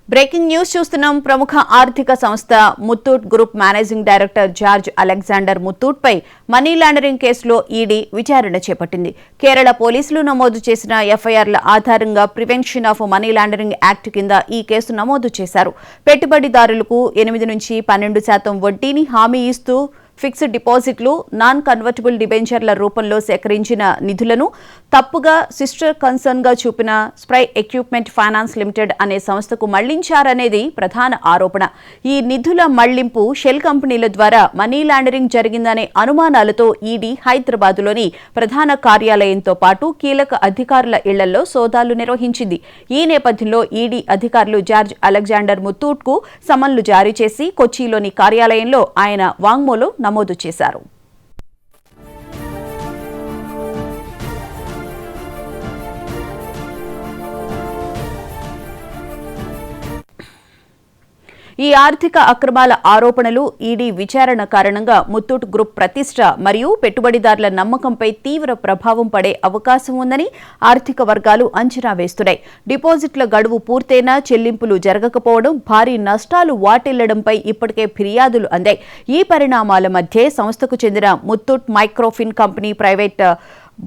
Breaking news చూస్తున్నాం. ప్రముఖ ఆర్థిక సంస్థ Muthoot group managing director George Alexander Muthoot పై మనీ లాండరింగ్ కేసులో ఈడీ విచారణ చేపట్టింది. కేరళ పోలీసులు నమోదు చేసిన ఎఫ్ఐఆర్ల ఆధారంగా prevention of money laundering act కింద ఈ కేసు నమోదు చేశారు. పెట్టుబడిదారులకు 8 నుంచి 12% వడ్డీని హామీ ఇస్తూ ఫిక్స్డ్ డిపాజిట్లు, నాన్ కన్వర్టబుల్ డిబెంచర్ల రూపంలో సేకరించిన నిధులను తప్పుగా సిస్టర్ కన్సర్న్ గా చూపిన స్ప్రై ఎక్విప్మెంట్ ఫైనాన్స్ లిమిటెడ్ అనే సంస్థకు మళ్లించారనేది ప్రధాన ఆరోపణ. ఈ నిధుల మళ్లింపు షెల్ కంపెనీల ద్వారా మనీ లాండరింగ్ జరిగిందనే అనుమానాలతో ఈడీ హైదరాబాద్లోని ప్రధాన కార్యాలయంతో పాటు కీలక అధికారుల ఇళ్లలో సోదాలు నిర్వహించింది. ఈ నేపథ్యంలో ఈడీ అధికారులు జార్జ్ అలెగ్జాండర్ ముత్తూట్కు సమన్లు జారీ చేసి కొచ్చిలోని కార్యాలయంలో ఆయన వాంగ్మూలం నమోదు చేశారు. ఈ ఆర్థిక అక్రమాల ఆరోపణలు, ఈడీ విచారణ కారణంగా ముత్తూట్ గ్రూప్ ప్రతిష్ట మరియు పెట్టుబడిదారుల నమ్మకంపై తీవ్ర ప్రభావం పడే అవకాశం ఉందని ఆర్థిక వర్గాలు అంచనా వేస్తున్నాయి. డిపాజిట్ల గడువు పూర్తయినా చెల్లింపులు జరగకపోవడం, భారీ నష్టాలు వాటిల్లడంపై ఇప్పటికే ఫిర్యాదులు అందాయి. ఈ పరిణామాల మధ్య సంస్థకు చెందిన ముత్తూట్ మైక్రోఫిన్ కంపెనీ ప్రైవేట్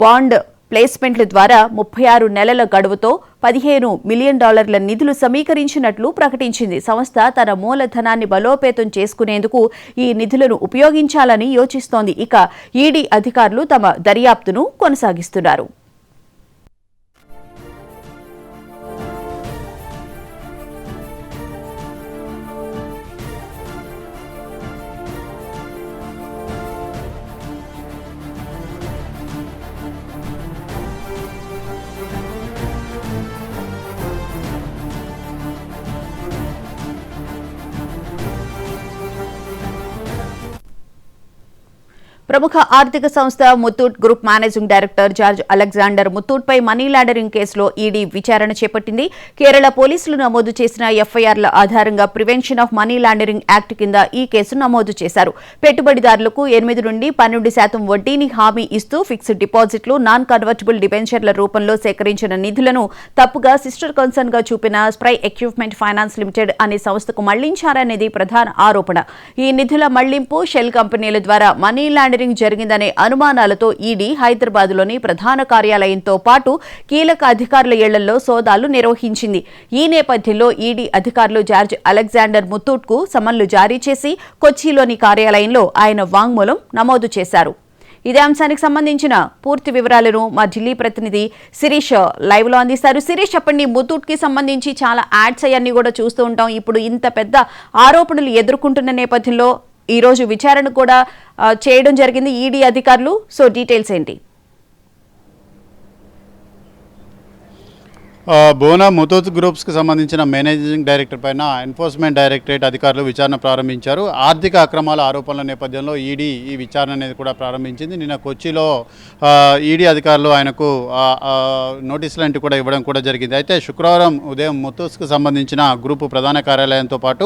బాండ్ ప్లేస్మెంట్ల ద్వారా 36 నెలల గడువుతో $15 మిలియన్ నిధులు సమీకరించినట్లు ప్రకటించింది. సంస్థ తన మూలధనాన్ని బలోపేతం చేసుకునేందుకు ఈ నిధులను ఉపయోగించాలని యోచిస్తోంది. ఇక ఈడీ అధికారులు తమ దర్యాప్తును కొనసాగిస్తున్నారు. ప్రముఖ ఆర్థిక సంస్థ Muthoot group managing director George Alexander Muthoot పై మనీ లాండరింగ్ కేసులో ఈడీ విచారణ చేపట్టింది. కేరళ పోలీసులు నమోదు చేసిన ఎఫ్ఐఆర్ల ఆధారంగా prevention of money laundering act కింద ఈ కేసు నమోదు చేశారు. పెట్టుబడిదారులకు 8 నుండి 12% వడ్డీని హామీ ఇస్తూ ఫిక్స్డ్ డిపాజిట్లు, నాన్ కన్వర్టబుల్ డిబెంచర్ల రూపంలో సేకరించిన నిధులను తప్పుగా సిస్టర్ కన్సర్న్ గా చూపిన స్ప్రై ఎక్విప్మెంట్ ఫైనాన్స్ లిమిటెడ్ అనే సంస్థకు మళ్లించారనేది ప్రధాన ఆరోపణ. ఈ నిధుల మళ్లింపు షెల్ కంపెనీల ద్వారా మనీ లాండరింగ్ జరిగిందనే అనుమానాలతో ఈడీ హైదరాబాద్లోని ప్రధాన కార్యాలయంతో పాటు కీలక అధికారుల ఇళ్లలో సోదాలు నిర్వహించింది. ఈ నేపథ్యంలో ఈడీ అధికారులు జార్జ్ అలెగ్జాండర్ ముత్తూట్కు సమన్లు జారీ చేసి కొచ్చిలోని కార్యాలయంలో ఆయన వాంగ్మూలం నమోదు చేశారు. ఇదే అంశానికి సంబంధించిన పూర్తి వివరాలను మా ఢిల్లీ ప్రతినిధి శిరీష్ లైవ్ లో అందిస్తారు. శిరీష్, చెప్పండి, ముత్తూట్ కి సంబంధించి చాలా యాడ్స్ అయ్యన్నీ కూడా చూస్తూ ఉంటాం. ఇప్పుడు ఇంత పెద్ద ఆరోపణలు ఎదుర్కొంటున్న నేపథ్యంలో ఈ రోజు విచారణ కూడా చేయడం జరిగింది ఈడీ అధికారులు. సో డీటెయిల్స్ ఏంటి? బోనా ముత్తూట్ గ్రూప్స్కి సంబంధించిన మేనేజింగ్ డైరెక్టర్ పైన ఎన్ఫోర్స్మెంట్ డైరెక్టరేట్ అధికారులు విచారణ ప్రారంభించారు. ఆర్థిక అక్రమాల ఆరోపణల నేపథ్యంలో ఈడీ ఈ విచారణ అనేది కూడా ప్రారంభించింది. నిన్న కొచ్చిలో ఈడీ అధికారులు ఆయనకు నోటీసులు లాంటివి కూడా ఇవ్వడం కూడా జరిగింది. అయితే శుక్రవారం ఉదయం ముత్తూట్స్కి సంబంధించిన గ్రూపు ప్రధాన కార్యాలయంతో పాటు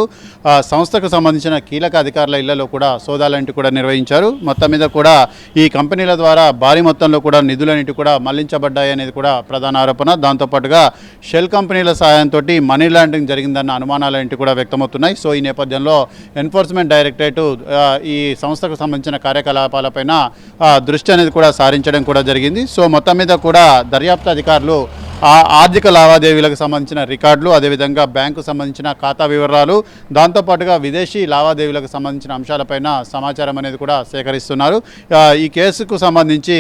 సంస్థకు సంబంధించిన కీలక అధికారుల ఇళ్లలో కూడా సోదాలంటి కూడా నిర్వహించారు. మొత్తం మీద కూడా ఈ కంపెనీల ద్వారా భారీ మొత్తంలో కూడా నిధులన్నిటి కూడా మళ్లించబడ్డాయి అనేది కూడా ప్రధాన ఆరోపణ. దాంతోపాటుగా షెల్ కంపెనీల సాయంతో మనీ లాండరింగ్ జరిగిందన్న అనుమానాలు కూడా వ్యక్తమవుతున్నాయి. సో ఈ నేపథ్యంలో ఎన్ఫోర్స్మెంట్ డైరెక్టరేట్ ఈ సంస్థకు సంబంధించిన కార్యకలాపాలపైన దృష్టి అనేది కూడా సారించడం కూడా జరిగింది. సో మొత్తం మీద కూడా దర్యాప్తు అధికారులు ఆర్థిక లావాదేవీలకు సంబంధించిన రికార్డులు, అదేవిధంగా బ్యాంకు సంబంధించిన ఖాతా వివరాలు, దాంతోపాటుగా విదేశీ లావాదేవీలకు సంబంధించిన అంశాలపైన సమాచారం అనేది కూడా సేకరిస్తున్నారు. ఈ కేసుకు సంబంధించి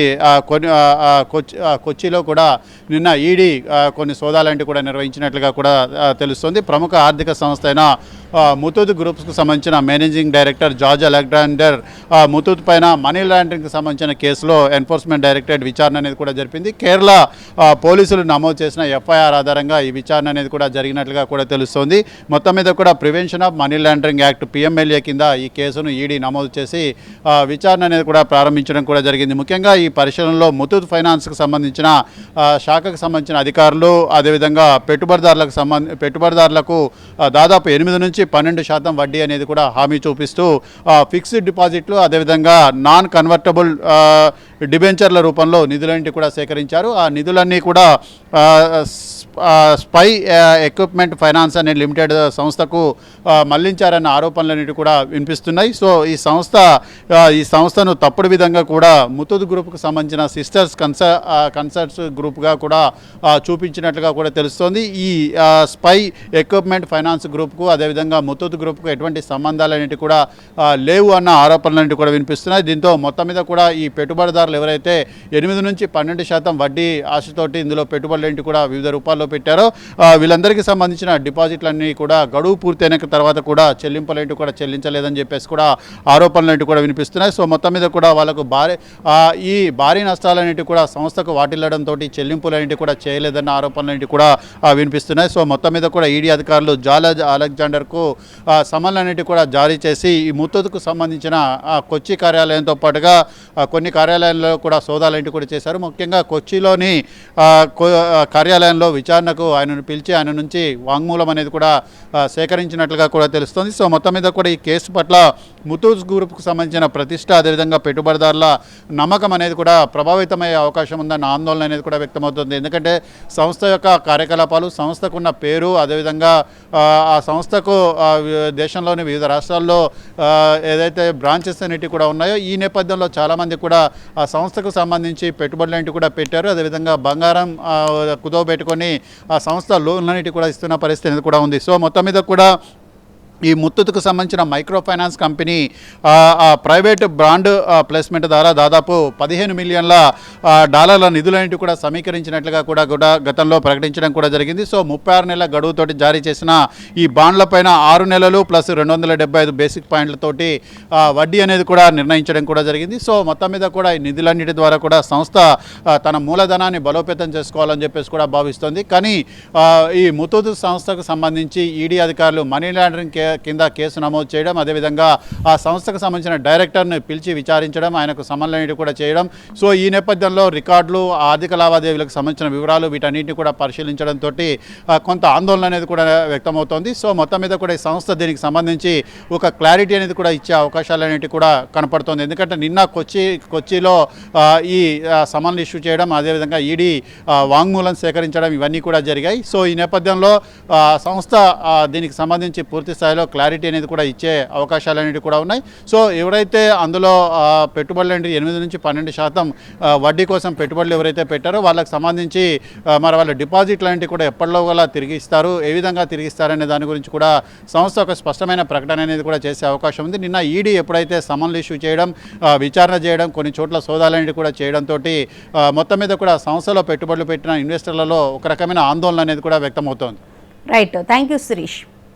కొచ్చిలో కూడా నిన్న ఈడీ కొన్ని సోదాలంటి కూడా నిర్వహించినట్లుగా కూడా తెలుస్తుంది. ప్రముఖ ఆర్థిక సంస్థ అయిన ముతూట్ గ్రూప్స్కు సంబంధించిన managing director George Alexander Muthoot పైన మనీ లాండరింగ్కి సంబంధించిన కేసులో ఎన్ఫోర్స్మెంట్ డైరెక్టరేట్ విచారణ అనేది కూడా జరిపింది. కేరళ పోలీసులు నమోదు చేసిన ఎఫ్ఐఆర్ ఆధారంగా ఈ విచారణ అనేది కూడా జరిగినట్లుగా కూడా తెలుస్తోంది. మొత్తం మీద కూడా prevention of money laundering act PMLA కింద ఈ కేసును ఈడీ నమోదు చేసి విచారణ అనేది కూడా ప్రారంభించడం కూడా జరిగింది. ముఖ్యంగా ఈ పరిశీలనలో ముతూట్ ఫైనాన్స్కి సంబంధించిన శాఖకు సంబంధించిన అధికారులు, అదేవిధంగా పెట్టుబడిదారులకు దాదాపు 8 నుంచి 12% వడ్డీ అనేది కూడా హామీ చూపిస్తూ ఫిక్స్డ్ డిపాజిట్లు, అదేవిధంగా నాన్ కన్వర్టబుల్ డిబెంచర్ల రూపంలో నిధులన్నింటి కూడా సేకరించారు. ఆ నిధులన్నీ కూడా స్పై ఎక్విప్మెంట్ ఫైనాన్స్ అనే లిమిటెడ్ సంస్థకు మళ్లించారన్న ఆరోపణలన్నిటి కూడా వినిపిస్తున్నాయి. సో ఈ సంస్థను తప్పుడు విధంగా కూడా ముతూట్ గ్రూప్కు సంబంధించిన సిస్టర్స్ కన్సర్ట్స్ గ్రూప్గా కూడా చూపించినట్లుగా కూడా తెలుస్తోంది. ఈ స్పై ఎక్విప్మెంట్ ఫైనాన్స్ గ్రూప్కు, అదేవిధంగా ముతూట్ గ్రూప్కు ఎటువంటి సంబంధాలన్నిటి కూడా లేవు అన్న ఆరోపణలన్నిటి కూడా వినిపిస్తున్నాయి. దీంతో మొత్తం మీద కూడా ఈ పెట్టుబడిదారులు ఎవరైతే 8 నుంచి 12% వడ్డీ ఆశతోటి ఇందులో పెట్టుబడులన్నిటి కూడా వివిధ రూపాల్లో పెట్టారో వీళ్ళందరికీ సంబంధించిన డిపాజిట్లన్నీ కూడా గడువు పూర్తయిన తర్వాత కూడా చెల్లింపులేంటి కూడా చెల్లించలేదని చెప్పేసి కూడా ఆరోపణలు కూడా వినిపిస్తున్నాయి. సో మొత్తం మీద కూడా వాళ్ళకు ఈ భారీ నష్టాలన్నిటి కూడా సంస్థకు వాటిల్లడంతో చెల్లింపులన్నిటి కూడా చేయలేదన్న ఆరోపణలన్నిటి కూడా వినిపిస్తున్నాయి. సో మొత్తం మీద కూడా ఈడీ అధికారులు జార్జ్ అలెగ్జాండర్కు సమన్లన్నిటి కూడా జారీ చేసి ఈ ముతూట్కు సంబంధించిన కొచ్చి కార్యాలయంతో పాటుగా కొన్ని కార్యాలయాల్లో కూడా సోదాలన్నిటి కూడా చేశారు. ముఖ్యంగా కొచ్చిలోని కార్యాలయంలో విచారణకు ఆయనను పిలిచి ఆయన నుంచి వాంగ్మూలం అనేది కూడా సేకరించినట్లుగా కూడా తెలుస్తోంది. సో మొత్తం మీద కూడా ఈ కేసు పట్ల ముతూట్ గ్రూప్కు సంబంధించిన ప్రతిష్ట, అదేవిధంగా పెట్టుబడిదారుల నమ్మకం అనేది కూడా ప్రభావితమయ్యే అవకాశం ఉందన్న ఆందోళన అనేది కూడా వ్యక్తమవుతుంది. ఎందుకంటే సంస్థ యొక్క కార్యకలాపాలు, సంస్థకున్న పేరు, అదేవిధంగా ఆ సంస్థకు దేశంలోని వివిధ రాష్ట్రాల్లో ఏదైతే బ్రాంచెస్ అనేవి కూడా ఉన్నాయో ఈ నేపథ్యంలో చాలామంది కూడా ఆ సంస్థకు సంబంధించి పెట్టుబడులు కూడా పెట్టారు. అదేవిధంగా బంగారం కుదవబెట్టుకొని ఆ సంస్థ లోన్లన్నిటి కూడా ఇస్తున్న పరిస్థితి కూడా ఉంది. సో మొత్తం మీద కూడా ఈ ముత్తూట్కు సంబంధించిన micro finance company private bond placement ద్వారా దాదాపు $15 మిలియన్ల నిధులన్నింటి కూడా సమీకరించినట్లుగా కూడా గతంలో ప్రకటించడం కూడా జరిగింది. సో 36 నెలల గడువుతోటి జారీ చేసిన ఈ బాండ్లపైన 6 నెలలు ప్లస్ 275 బేసిక్ పాయింట్లతోటి వడ్డీ అనేది కూడా నిర్ణయించడం కూడా జరిగింది. సో మొత్తం మీద కూడా ఈ నిధులన్నిటి ద్వారా కూడా సంస్థ తన మూలధనాన్ని బలోపేతం చేసుకోవాలని చెప్పేసి కూడా భావిస్తోంది. కానీ ఈ ముత్తూట్ సంస్థకు సంబంధించి ఈడీ అధికారులు మనీ లాండరింగ్ కింద కేసు నమోదు చేయడం, అదేవిధంగా ఆ సంస్థకు సంబంధించిన డైరెక్టర్ని పిలిచి విచారించడం, ఆయనకు సమన్వయం కూడా చేయడం. సో ఈ నేపథ్యంలో రికార్డులు, ఆర్థిక లావాదేవీలకు సంబంధించిన వివరాలు వీటన్నిటిని కూడా పరిశీలించడంతో కొంత ఆందోళన అనేది కూడా వ్యక్తమవుతోంది. సో మొత్తం మీద కూడా ఈ సంస్థ దీనికి సంబంధించి ఒక క్లారిటీ అనేది కూడా ఇచ్చే అవకాశాలు అనేవి కూడా కనపడుతుంది. ఎందుకంటే నిన్న కొచ్చిలో ఈ సమన్లు ఇష్యూ చేయడం, అదేవిధంగా ఈడీ వాంగ్మూలం సేకరించడం ఇవన్నీ కూడా జరిగాయి. సో ఈ నేపథ్యంలో సంస్థ దీనికి సంబంధించి పూర్తి స్థాయిలో క్లారిటీ అనేది కూడా ఇచ్చే అవకాశాలు అనేవి కూడా ఉన్నాయి. సో ఎవరైతే అందులో పెట్టుబడులు 8 నుంచి 12% వడ్డీ కోసం పెట్టుబడులు ఎవరైతే పెట్టారో వాళ్ళకి సంబంధించి మరి వాళ్ళ డిపాజిట్లు అనేవి కూడా ఎప్పటిలోగా తిరిగి ఇస్తారు, ఏ విధంగా తిరిగి ఇస్తారనే దాని గురించి కూడా సంస్థ ఒక స్పష్టమైన ప్రకటన అనేది కూడా చేసే అవకాశం ఉంది. నిన్న ఈడీ ఎప్పుడైతే సమన్లు ఇష్యూ చేయడం, విచారణ చేయడం, కొన్ని చోట్ల సోదాలనేవి కూడా చేయడంతో మొత్తం మీద కూడా సంస్థలో పెట్టుబడులు పెట్టిన ఇన్వెస్టర్లలో ఒక రకమైన ఆందోళన అనేది కూడా వ్యక్తమవుతోంది. Right, thank you Sirish.